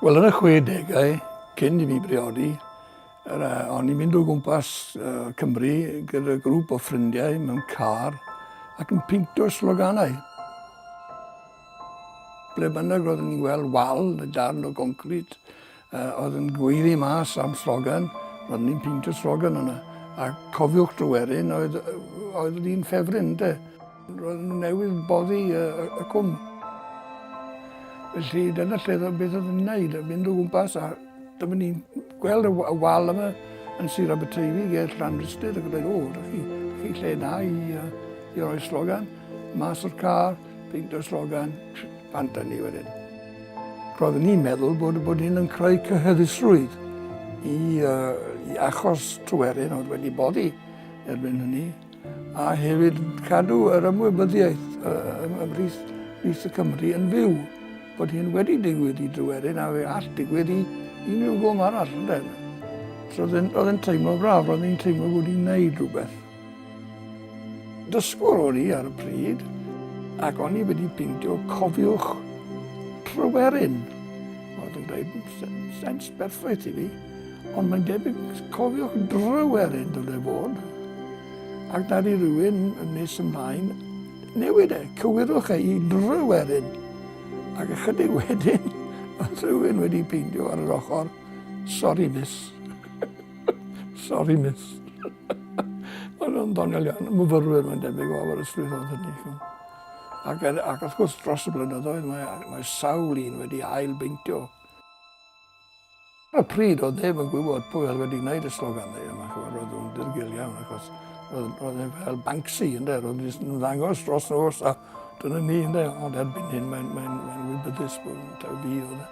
Wel, yn y 60au, cyn i fi briodi, o'n i'n mynd o gwmpas Cymru gyda grŵp o ffrindiau mewn car ac yn peintio sloganau. Ble bynnag roeddwn ni'n gweld wal, y darn o concrit, oedd yn gweiddi mas am slogan, roeddwn ni'n peintio slogan yna. A cofiwch drywerin oedd un ffefryn, de. Roeddwn newydd boddi y cwm. Felly dyna lle beth oedd yn wneud, mynd o gwmpas a dyma ni'n gweld y wal yma yn Sir Aberteifi ger Llanrhystr ac yn dweud, o, da chi lle na i roi slogan, mas o'r car, peintio'r slogan, pant ni wedyn. Roeddwn ni'n meddwl bod ni'n yn creu cyhyddusrwydd i achos Tryweryn oedd wedi boddi erbyn hynny, a hefyd cadw yr ymwybyddiaeth ymhlith y Cymru yn fyw, bod hyn wedi digwydd i Tryweryn a fe all digwydd i unrhyw gwm arall. So oedd yn teimlo braf, roedd ni'n teimlo bod ni'n gwneud rhywbeth. Dysgwr o'n i ar y pryd, ac o'n i wedi peintio cofiwch Tryweryn. Oedd yn dweud sens berffaith i fi, ond mae'n debyg cofiwch Dryweryn dyle fod. Ac nad i rywun yn nes ymlaen, newid cywirwch i Dryweryn. Ac ychydig wedyn, oedd rhywun wedi peintio ar yr ochr, sori miss. Sori miss. Oedd yn ddoniol iawn, myfyrwyr mae'n debyg o ar ysbryd oedd hynny. Ac wrth gwrs dros y blynyddoedd mae sawl un wedi ail-beintio. Ar y pryd oedd neb yn gwybod pwy oedd wedi gwneud y sloganau yma, roedd nhw'n dirgil iawn, achos roedd e'n fel Banksy, roedd nhw'n ddangos dros nos a dyna ni, ond erbyn hyn mae'n wybyddus bod yn taw fi oedd e.